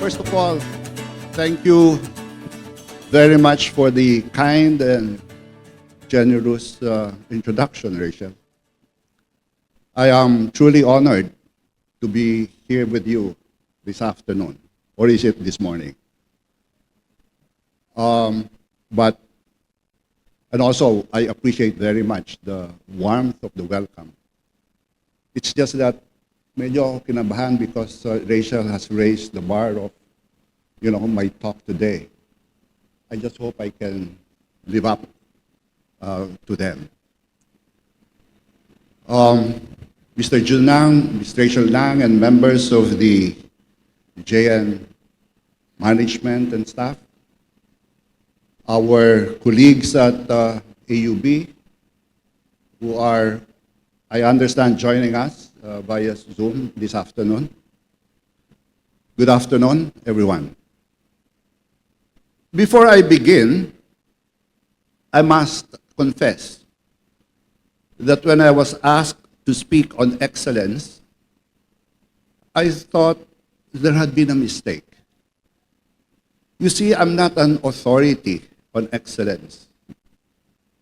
First of all, thank you very much for the kind and generous introduction, Rachel. I am truly honored to be here with you this afternoon, or is it this morning? But and also, I appreciate very much the warmth of the welcome. It's just that medyo ako kinabahan because Rachel has raised the bar of, my talk today. I just hope I can live up to them. Mr. Junang, Ms. Rachel Lang, and members of the JN management and staff, our colleagues at AUB, who are, I understand, joining us via Zoom this afternoon. Good afternoon, everyone. Before I begin, I must confess that when I was asked to speak on excellence, I thought there had been a mistake. You see, I'm not an authority on excellence.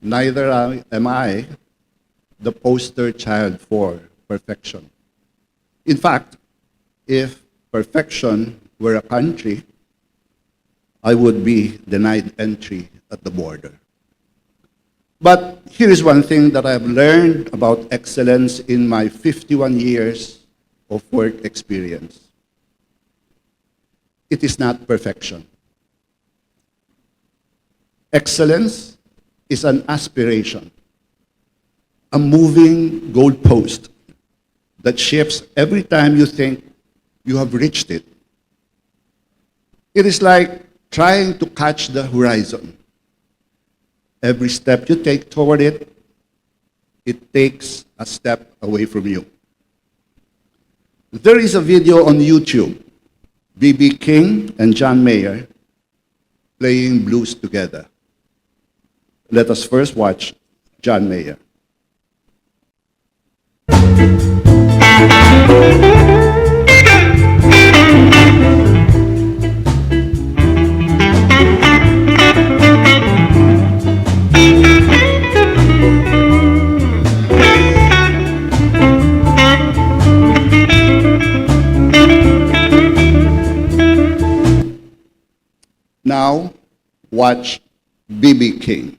Neither am I the poster child for perfection. In fact, if perfection were a country, I would be denied entry at the border. But here is one thing that I've learned about excellence in my 51 years of work experience. It is not perfection. Excellence is an aspiration, a moving goalpost that shifts every time you think you have reached it. It is like trying to catch the horizon. Every step you take toward it, it takes a step away from you. There is a video on YouTube, B.B. King and John Mayer playing blues together. Let us first watch John Mayer. Now, watch B.B. King.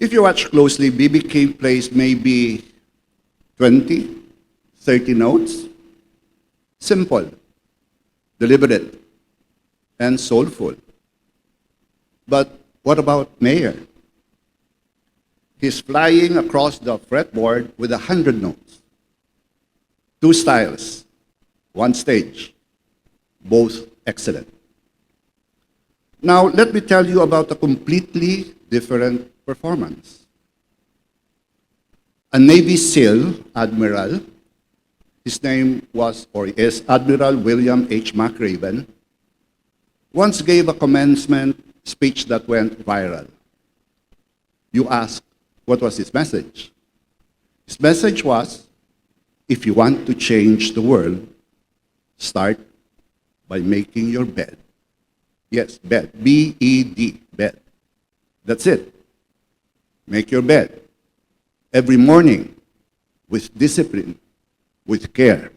If you watch closely, B.B. King plays maybe 20, 30 notes. Simple, deliberate, and soulful. But what about Mayer? He's flying across the fretboard with 100 notes. Two styles, one stage, both excellent. Now, let me tell you about a completely different performance. A Navy SEAL admiral, his name was or is Admiral William H. McRaven, once gave a commencement speech that went viral. You ask, what was his message? His message was, if you want to change the world, start by making your bed. Yes, bed, B-E-D, bed. That's it. Make your bed every morning with discipline, with care.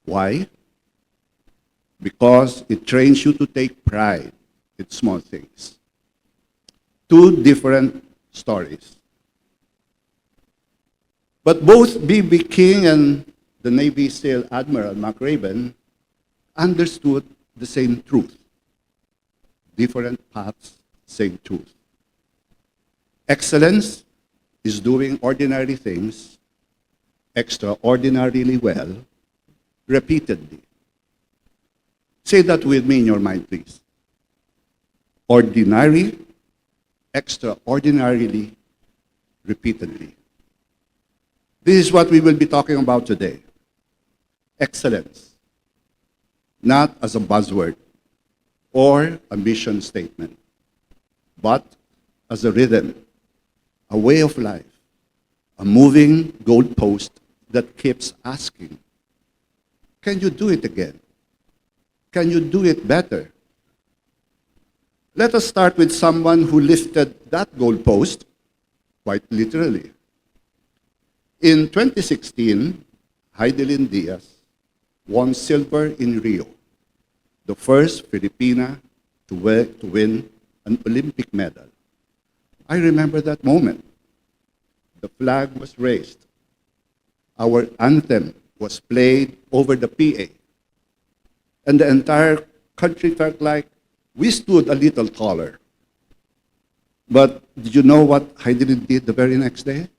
Why? Because it trains you to take pride in small things. Two different stories. But both B.B. King and the Navy SEAL Admiral McRaven understood the same truth. Different paths, same truth. Excellence is doing ordinary things extraordinarily well repeatedly. Say that with me in your mind, please. Ordinary, extraordinarily, repeatedly. This is what we will be talking about today. Excellence, not as a buzzword or a mission statement, but as a rhythm, a way of life, a moving goalpost that keeps asking, can you do it again? Can you do it better? Let us start with someone who lifted that goalpost, quite literally. In 2016, Hidilyn Diaz won silver in Rio, the first Filipina to win an Olympic medal. I remember that moment. The flag was raised. Our anthem was played over the PA. And the entire country felt like we stood a little taller. But did you know what Hidilyn did the very next day?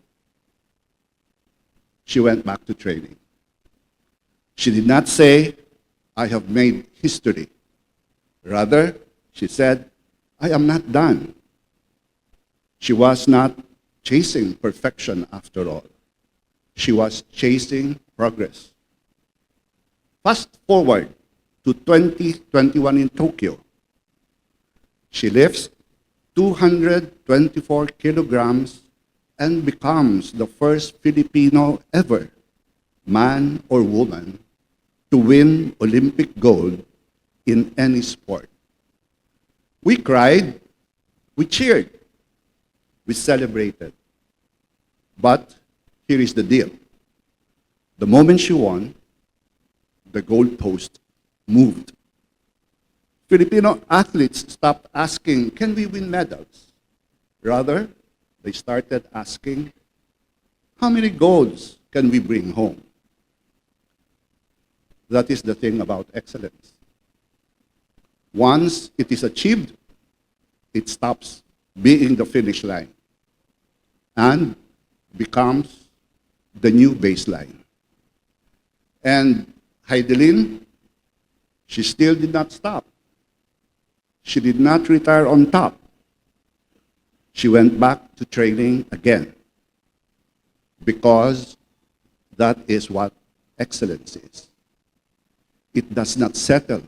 She went back to training. She did not say, I have made history. Rather, she said, I am not done. She was not chasing perfection after all. She was chasing progress. Fast forward to 2021 in Tokyo. She lifts 224 kilograms and becomes the first Filipino ever, man or woman, to win Olympic gold in any sport. We cried, we cheered, we celebrated. But here is the deal. The moment she won, the goalpost moved. Filipino athletes stopped asking, can we win medals? Rather, they started asking, how many golds can we bring home? That is the thing about excellence. Once it is achieved, it stops being the finish line and becomes the new baseline. And Hidilyn, she still did not stop. She did not retire on top. She went back to training again because that is what excellence is. It does not settle.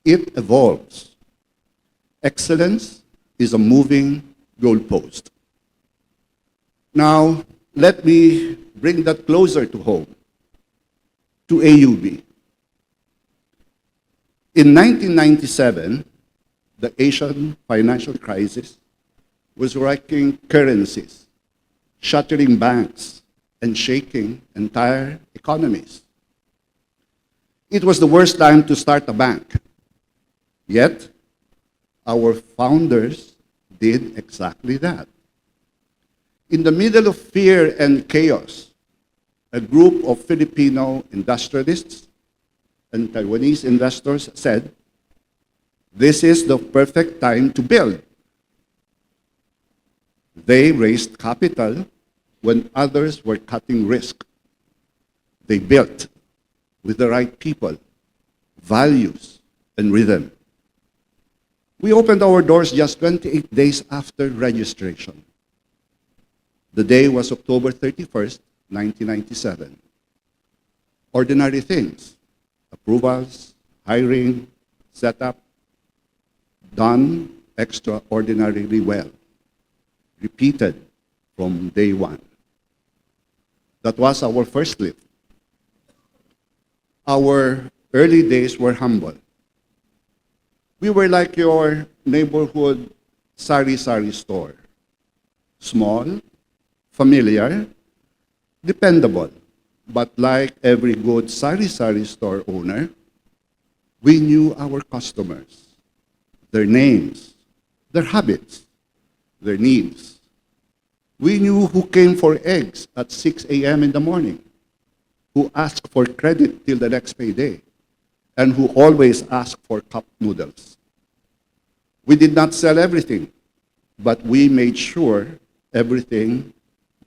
It evolves. Excellence is a moving goalpost. Now, let me bring that closer to home, to AUB. In 1997, the Asian financial crisis was wrecking currencies, shattering banks, and shaking entire economies. It was the worst time to start a bank. Yet, our founders did exactly that. In the middle of fear and chaos, a group of Filipino industrialists and Taiwanese investors said, this is the perfect time to build. They raised capital when others were cutting risk. They built with the right people, values, and rhythm. We opened our doors just 28 days after registration. The day was October 31st, 1997. Ordinary things, approvals, hiring, setup, done extraordinarily well, repeated from day one. That was our first lift. Our early days were humble. We were like your neighborhood sari-sari store. Small, familiar, dependable. But like every good sari-sari store owner, we knew our customers, their names, their habits, their needs. We knew who came for eggs at 6 a.m. in the morning, who asked for credit till the next payday, and who always asked for cup noodles. We did not sell everything, but we made sure everything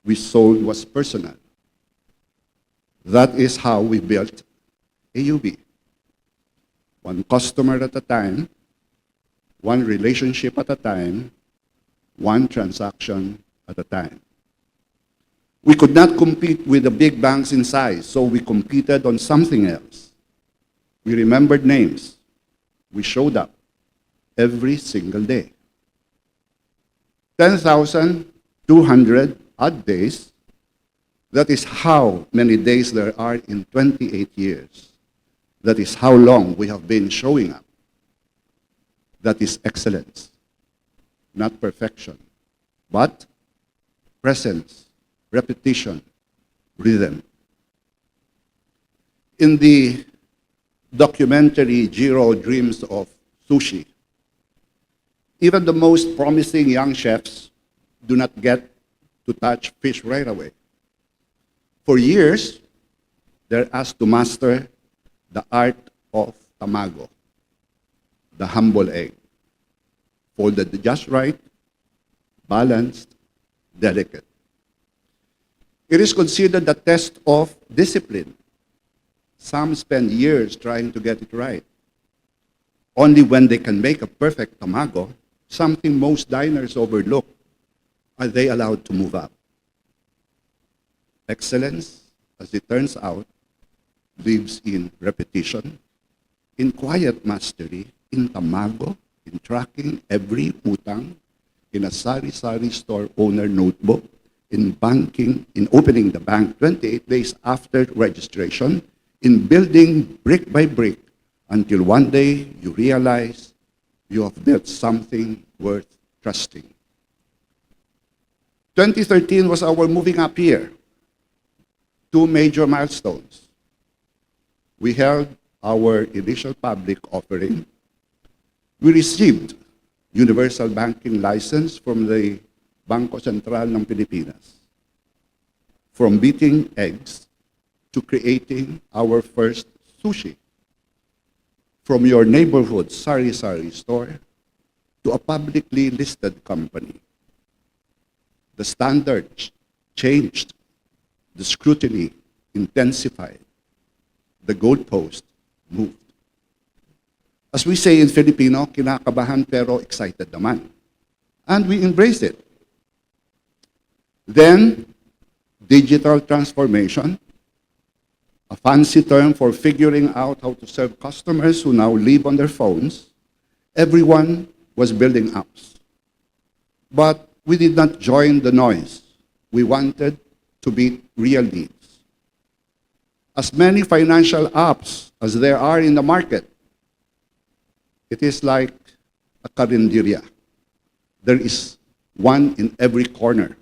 we sold was personal. That is how we built AUB. One customer at a time, one relationship at a time, one transaction at a time. We could not compete with the big banks in size, so we competed on something else. We remembered names. We showed up every single day. 10,200 odd days. That is how many days there are in 28 years. That is how long we have been showing up. That is excellence, not perfection, but presence, repetition, rhythm. In the documentary Jiro Dreams of Sushi, even the most promising young chefs do not get to touch fish right away. For years, they're asked to master the art of tamago, the humble egg, folded just right, balanced, delicate. It is considered a test of discipline. Some spend years trying to get it right. Only when they can make a perfect tamago, something most diners overlook, are they allowed to move up. Excellence, as it turns out, lives in repetition, in quiet mastery, in tamago, in tracking every utang, in a sari-sari store owner notebook, in banking, in opening the bank 28 days after registration, in building brick by brick, until one day you realize you have built something worth trusting. 2013 was our moving up year. Two major milestones. We held our initial public offering. We received universal banking license from the Bangko Sentral ng Pilipinas. From beating eggs to creating our first sushi. From your neighborhood sari-sari store to a publicly listed company. The standards changed. The scrutiny intensified. The goalpost moved. As we say in Filipino, kinakabahan pero excited naman. And we embrace it. Then, digital transformation, a fancy term for figuring out how to serve customers who now live on their phones. Everyone was building apps. But we did not join the noise. We wanted to meet real needs. As many financial apps as there are in the market, it is like a karinderya. There is one in every corner.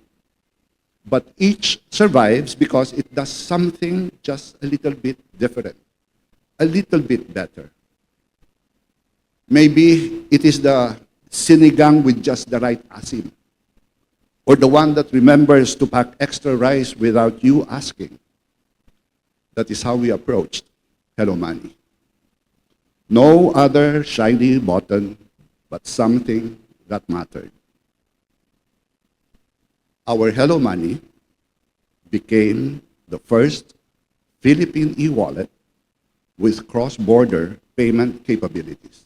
But each survives because it does something just a little bit different, a little bit better. Maybe it is the sinigang with just the right asim, or the one that remembers to pack extra rice without you asking. That is how we approached Hello Money. No other shiny button, but something that mattered. Our Hello Money became the first Philippine e-wallet with cross-border payment capabilities.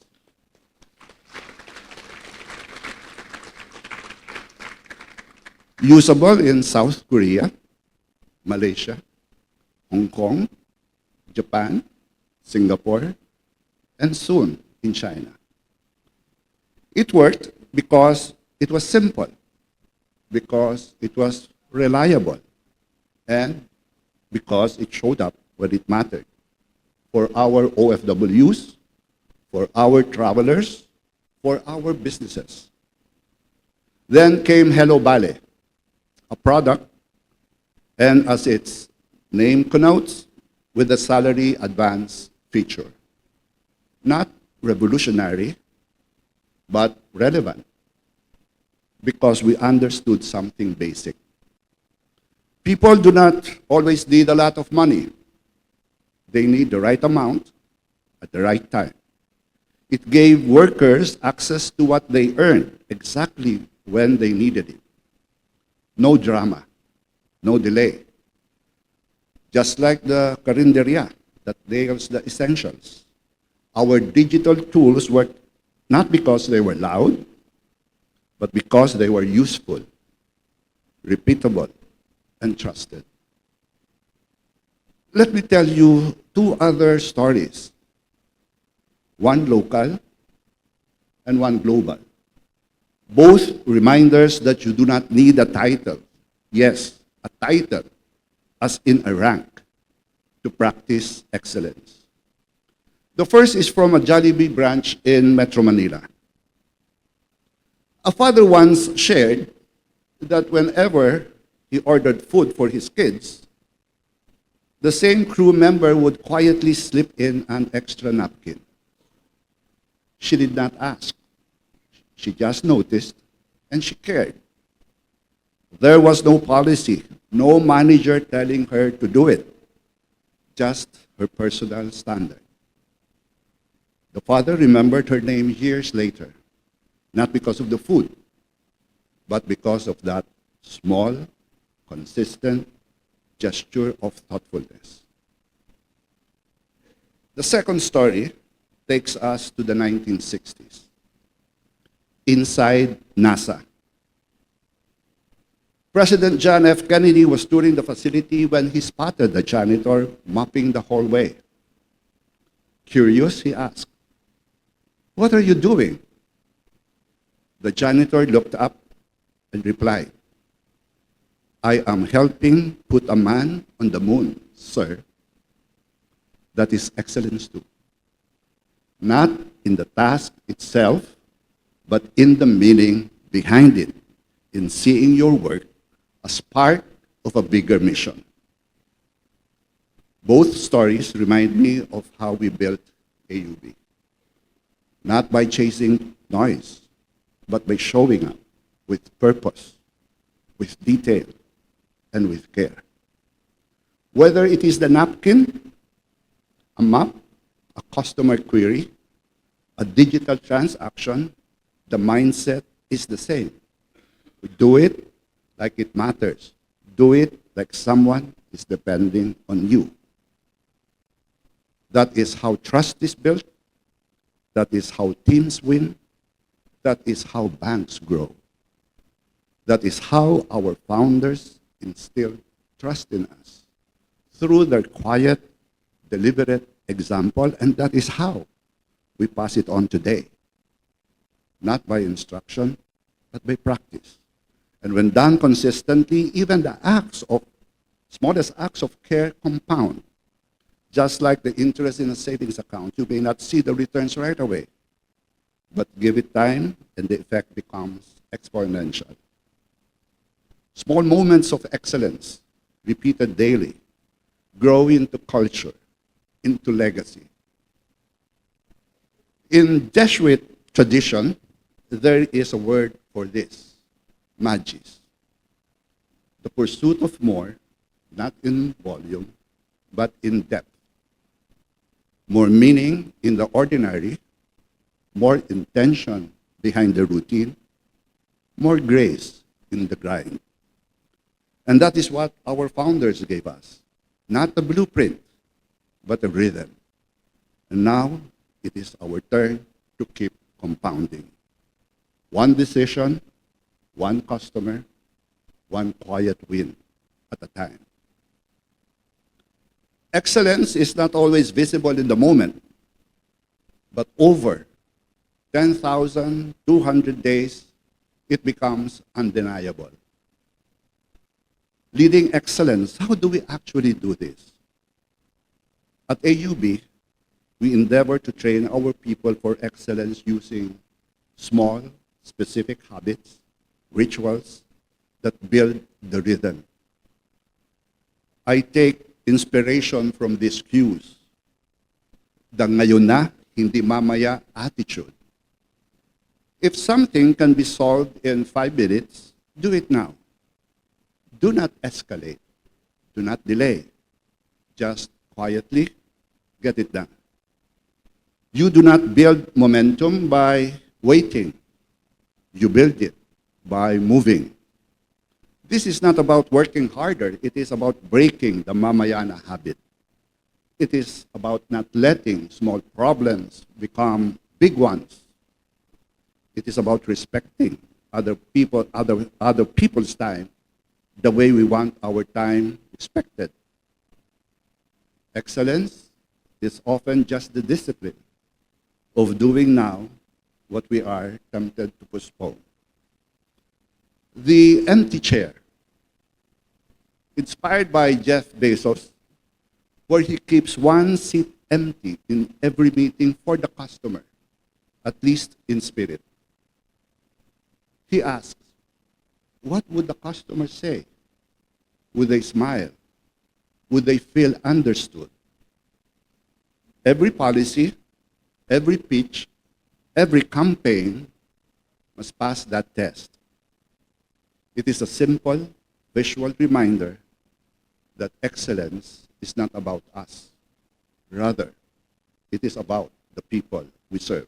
Usable in South Korea, Malaysia, Hong Kong, Japan, Singapore, and soon in China. It worked because it was simple, because it was reliable, and because it showed up when it mattered. For our OFWs, for our travelers, for our businesses. Then came Hello Bale, a product, and as its name connotes, with a salary advance feature. Not revolutionary, but relevant, because we understood something basic. People do not always need a lot of money. They need the right amount at the right time. It gave workers access to what they earned exactly when they needed it. No drama, no delay. Just like the karinderya, that nails the essentials. Our digital tools work not because they were loud, but because they were useful, repeatable, and trusted. Let me tell you two other stories, one local and one global. Both reminders that you do not need a title. Yes, a title, as in a rank, to practice excellence. The first is from a Jollibee branch in Metro Manila. A father once shared that whenever he ordered food for his kids, the same crew member would quietly slip in an extra napkin. She did not ask. She just noticed, and she cared. There was no policy, no manager telling her to do it, just her personal standard. The father remembered her name years later, not because of the food, but because of that small, consistent gesture of thoughtfulness. The second story takes us to the 1960s. Inside NASA. President John F. Kennedy was touring the facility when he spotted the janitor mopping the hallway. Curious, he asked, "What are you doing?" The janitor looked up and replied, "I am helping put a man on the moon, sir." That is excellence too. Not in the task itself, but in the meaning behind it, in seeing your work as part of a bigger mission. Both stories remind me of how we built AUB. Not by chasing noise, but by showing up with purpose, with detail, and with care. Whether it is the napkin, a map, a customer query, a digital transaction, the mindset is the same. Do it like it matters. Do it like someone is depending on you. That is how trust is built. That is how teams win. That is how banks grow. That is how our founders instill trust in us through their quiet, deliberate example, and that is how we pass it on today. Not by instruction, but by practice. And when done consistently, even the smallest acts of care compound. Just like the interest in a savings account, you may not see the returns right away, but give it time and the effect becomes exponential. Small moments of excellence, repeated daily, grow into culture, into legacy. In Jesuit tradition, there is a word for this, magis. The pursuit of more, not in volume, but in depth. More meaning in the ordinary, more intention behind the routine, more grace in the grind. And that is what our founders gave us. Not a blueprint, but a rhythm. And now it is our turn to keep compounding. One decision, one customer, one quiet win at a time. Excellence is not always visible in the moment, but over 10,200 days, it becomes undeniable. Leading excellence, how do we actually do this? At AUB, we endeavor to train our people for excellence using small, specific habits, rituals that build the rhythm. I take inspiration from these cues. The ngayon na, hindi mamaya attitude. If something can be solved in 5 minutes, do it now. Do not escalate. Do not delay. Just quietly get it done. You do not build momentum by waiting. You build it by moving. This is not about working harder. It is about breaking the mamayana habit. it is about not letting small problems become big ones. It is about respecting other people's time the way we want our time respected. Excellence is often just the discipline of doing now what we are tempted to postpone. The empty chair, inspired by Jeff Bezos, where he keeps one seat empty in every meeting for the customer, at least in spirit. He asks, what would the customer say? Would they smile? Would they feel understood? Every policy, every pitch, every campaign must pass that test. It is a simple, visual reminder that excellence is not about us. Rather, it is about the people we serve.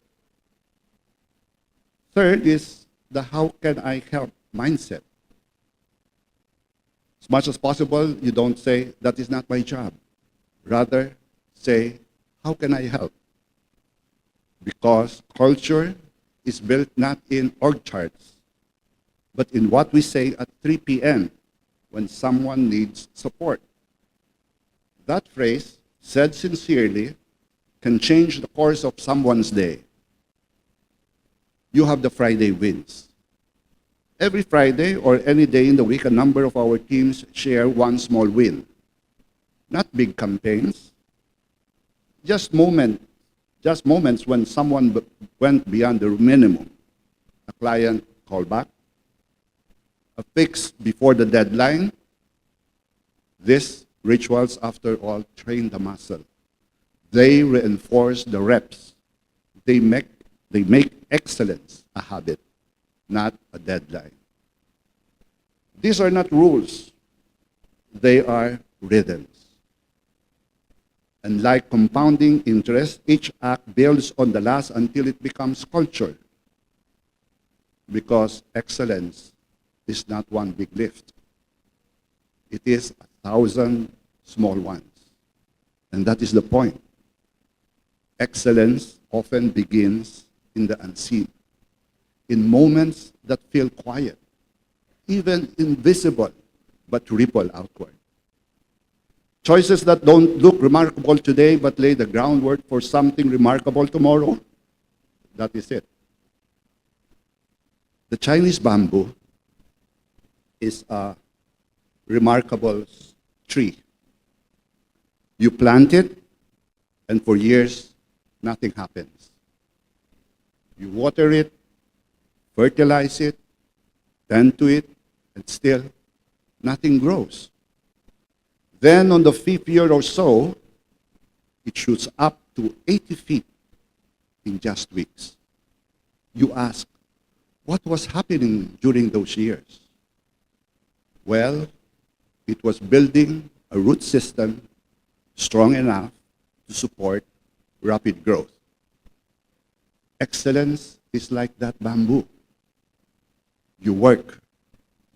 Third is the how can I help mindset. As much as possible, you don't say, that is not my job. Rather, say, how can I help? Because culture is built not in org charts, but in what we say at 3 p.m. when someone needs support. That phrase, said sincerely, can change the course of someone's day. You have the Friday wins. Every Friday or any day in the week, a number of our teams share one small win. Not big campaigns, just moments when someone went beyond the minimum. A client callback, a fix before the deadline. These rituals, after all, train the muscle. They reinforce the reps. They make excellence a habit, not a deadline. These are not rules. They are rhythms. And like compounding interest, each act builds on the last until it becomes culture. Because excellence is not one big lift. It is 1,000 small ones. And that is the point. Excellence often begins in the unseen, in moments that feel quiet, even invisible, but ripple outward. Choices that don't look remarkable today, but lay the groundwork for something remarkable tomorrow. That is it. The Chinese bamboo is a remarkable tree. You plant it, and for years, nothing happens. You water it, fertilize it, tend to it, and still nothing grows. Then on the 5th year or so, it shoots up to 80 feet in just weeks. You ask, what was happening during those years? Well, it was building a root system strong enough to support rapid growth. Excellence is like that bamboo. You work,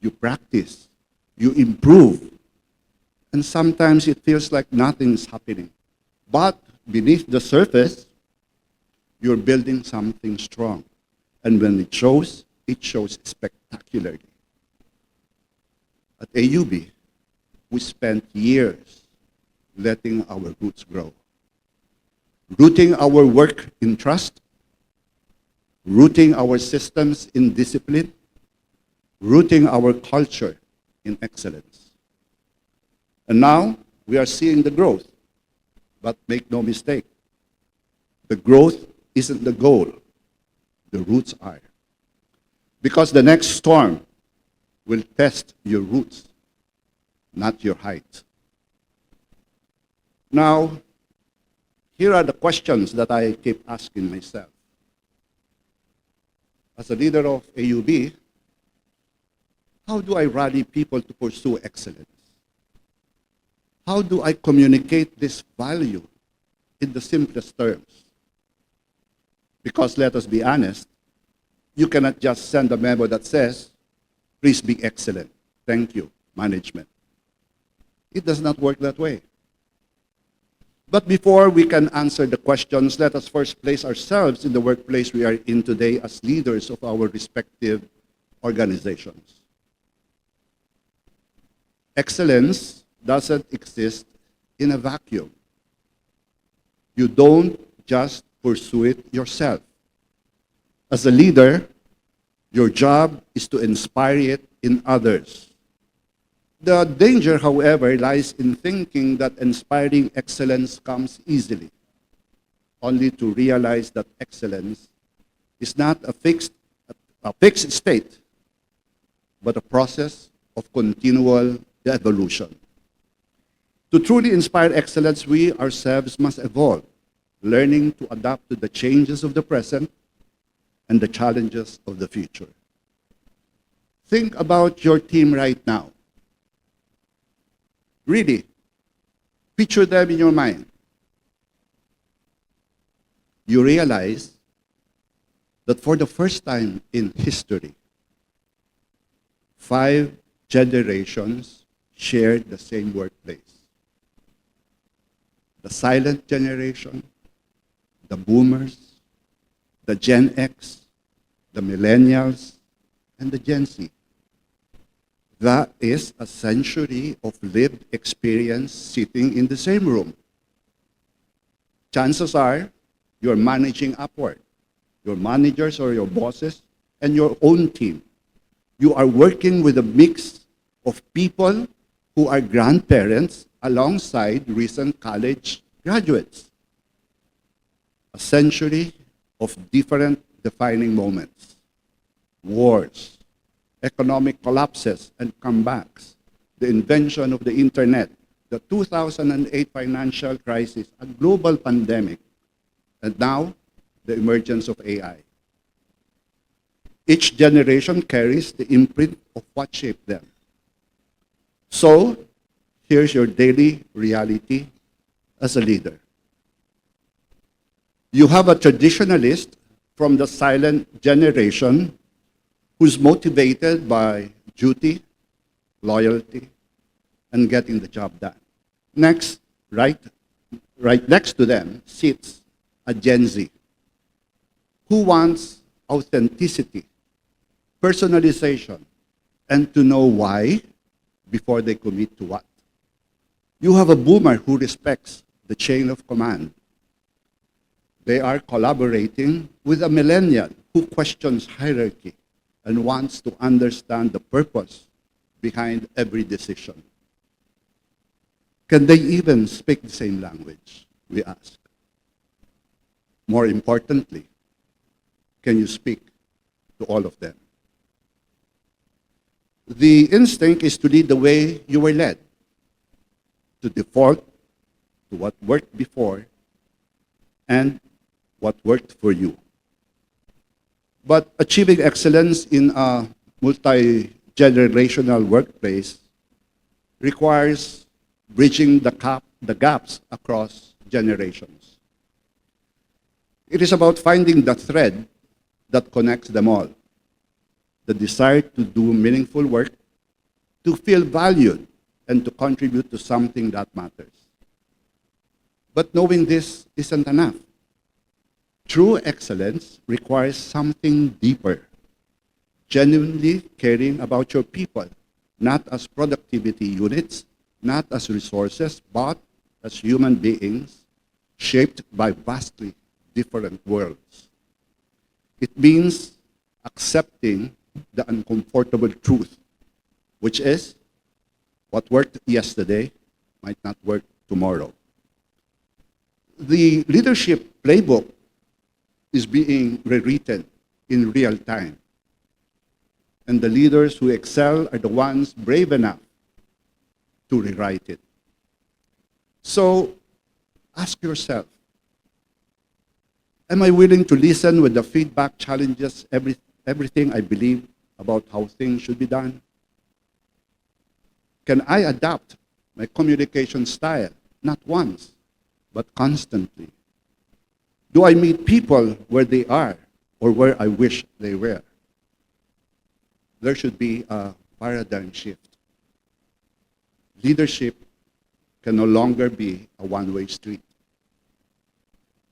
you practice, you improve, and sometimes it feels like nothing's happening. But beneath the surface, you're building something strong. And when it shows spectacularly. At AUB, we spent years letting our roots grow. Rooting our work in trust, rooting our systems in discipline, rooting our culture in excellence. And now, we are seeing the growth. But make no mistake, the growth isn't the goal. The roots are. Because the next storm will test your roots, not your height. Now, here are the questions that I keep asking myself. As a leader of AUB, how do I rally people to pursue excellence? How do I communicate this value in the simplest terms? Because let us be honest, you cannot just send a memo that says, please be excellent. Thank you, management. It does not work that way. But before we can answer the questions, let us first place ourselves in the workplace we are in today as leaders of our respective organizations. Excellence doesn't exist in a vacuum. You don't just pursue it yourself. As a leader, your job is to inspire it in others. The danger, however, lies in thinking that inspiring excellence comes easily, only to realize that excellence is not a fixed state, but a process of continual evolution. To truly inspire excellence, we ourselves must evolve, learning to adapt to the changes of the present and the challenges of the future. Think about your team right now. Really, picture them in your mind. You realize that for the first time in history, 5 generations shared the same workplace. The silent generation, the boomers, the Gen X, the millennials, and the Gen Z. That is a century of lived experience sitting in the same room. Chances are you're managing upward. Your managers or your bosses and your own team. You are working with a mix of people who are grandparents alongside recent college graduates. A century of different defining moments. Wars, economic collapses and comebacks, the invention of the internet, the 2008 financial crisis, a global pandemic, and now the emergence of AI. Each generation carries the imprint of what shaped them. So, here's your daily reality as a leader. You have a traditionalist from the silent generation who's motivated by duty, loyalty, and getting the job done. Next, right next to them sits a Gen Z who wants authenticity, personalization, and to know why before they commit to what. You have a boomer who respects the chain of command. They are collaborating with a millennial who questions hierarchy and wants to understand the purpose behind every decision. Can they even speak the same language, we ask? More importantly, can you speak to all of them? The instinct is to lead the way you were led, to default to what worked before and what worked for you. But achieving excellence in a multi-generational workplace requires bridging the gaps across generations. It is about finding the thread that connects them all. The desire to do meaningful work, to feel valued, and to contribute to something that matters. But knowing this isn't enough. True excellence requires something deeper. Genuinely caring about your people, not as productivity units, not as resources, but as human beings shaped by vastly different worlds. It means accepting the uncomfortable truth, which is what worked yesterday might not work tomorrow. The leadership playbook is being rewritten in real time. And the leaders who excel are the ones brave enough to rewrite it. So ask yourself, am I willing to listen when the feedback challenges everything I believe about how things should be done? Can I adapt my communication style, not once, but constantly? Do I meet people where they are or where I wish they were? There should be a paradigm shift. Leadership can no longer be a one-way street.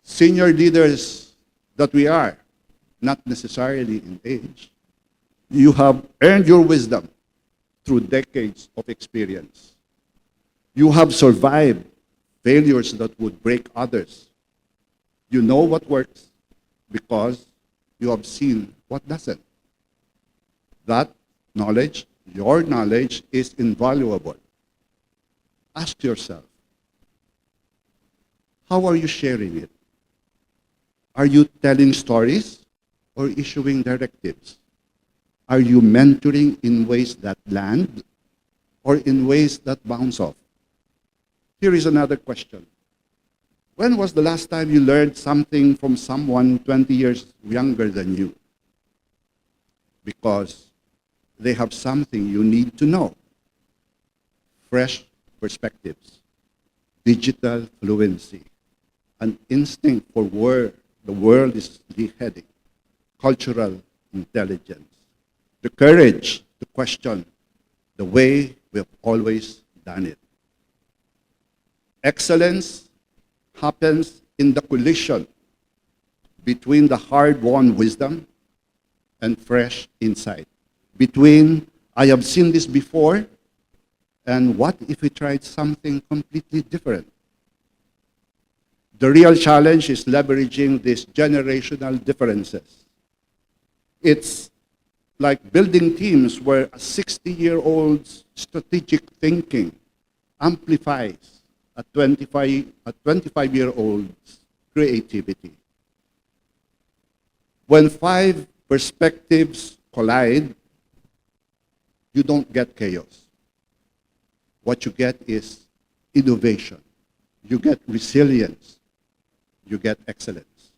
Senior leaders that we are, not necessarily in age, you have earned your wisdom through decades of experience. You have survived failures that would break others. You know what works because you have seen what doesn't. That knowledge, your knowledge, is invaluable. Ask yourself, how are you sharing it? Are you telling stories or issuing directives? Are you mentoring in ways that land or in ways that bounce off? Here is another question. When was the last time you learned something from someone 20 years younger than you? Because they have something you need to know. Fresh perspectives, digital fluency, an instinct for where the world is heading, cultural intelligence, the courage to question the way we have always done it. Excellence happens in the collision between the hard-won wisdom and fresh insight. Between, I have seen this before, and what if we tried something completely different? The real challenge is leveraging these generational differences. It's like building teams where a 60-year-old's strategic thinking amplifies a 25-year-old's creativity. When five perspectives collide, you don't get chaos. What you get is innovation. You get resilience. You get excellence.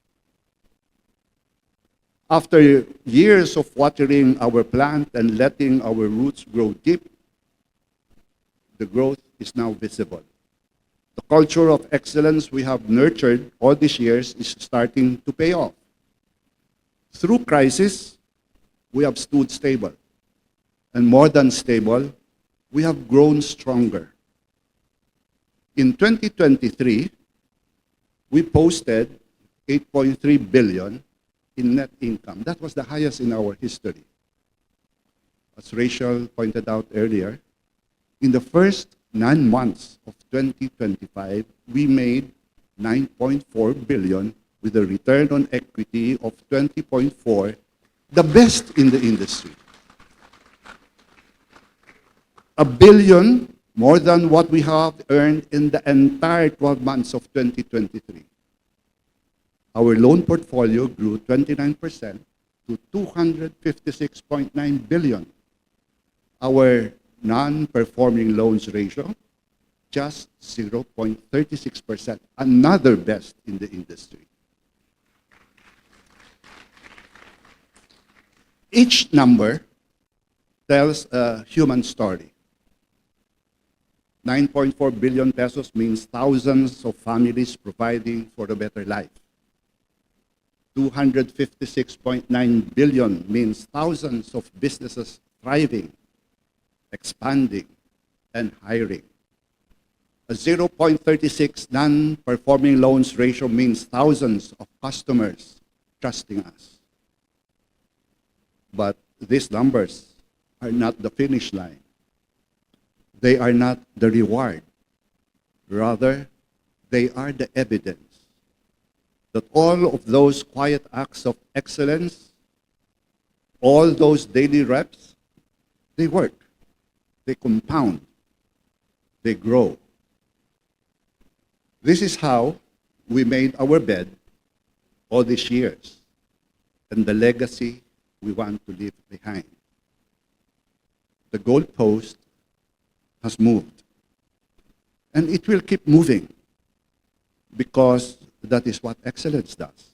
After years of watering our plant and letting our roots grow deep, the growth is now visible. The culture of excellence we have nurtured all these years is starting to pay off. Through crisis, we have stood stable. And more than stable, we have grown stronger. In 2023, we posted 8.3 billion in net income. That was the highest in our history. As Rachel pointed out earlier, in the first 9 months of 2025, we made 9.4 billion with a return on equity of 20.4, the best in the industry. $1 billion more than what we have earned in the entire 12 months of 2023. Our loan portfolio grew 29% to 256.9 billion. Our non-performing loans ratio, just 0.36%, another best in the industry. Each number tells a human story. 9.4 billion pesos means thousands of families providing for a better life. 256.9 billion means thousands of businesses thriving, expanding, and hiring. A 0.36 non-performing loans ratio means thousands of customers trusting us. But these numbers are not the finish line. They are not the reward. Rather, they are the evidence that all of those quiet acts of excellence, all those daily reps, they work, they compound, they grow. This is how we made our bed all these years and the legacy we want to leave behind. The goalpost has moved, and it will keep moving because that is what excellence does.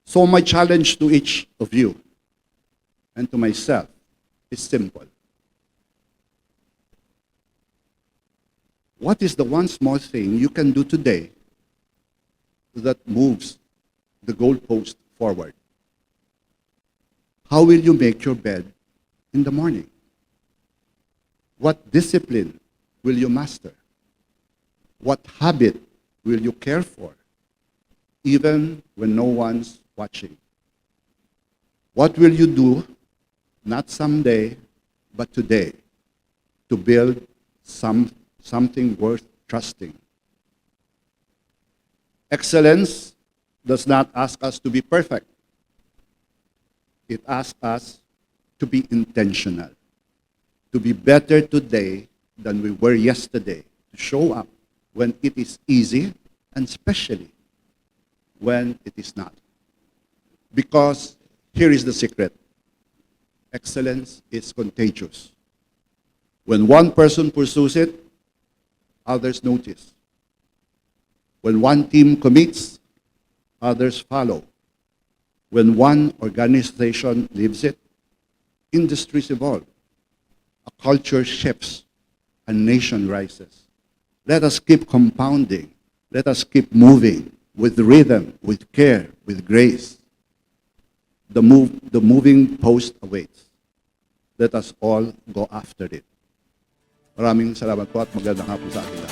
So my challenge to each of you and to myself is simple. What is the one small thing you can do today that moves the goalpost forward? How will you make your bed in the morning? What discipline will you master? What habit will you care for? even when no one's watching? What will you do, not someday, but today, to build something worth trusting? Excellence does not ask us to be perfect. It asks us to be intentional, to be better today than we were yesterday, to show up when it is easy, and especially when it is not. Because here is the secret. Excellence is contagious. When one person pursues it, others notice. When one team commits, others follow. When one organization lives it, industries evolve. A culture shifts, a nation rises. Let us keep compounding. Let us keep moving with rhythm, with care, with grace. The moving post awaits. Let us all go after it. Maraming salamat po at magandang hapon sa atin lahat.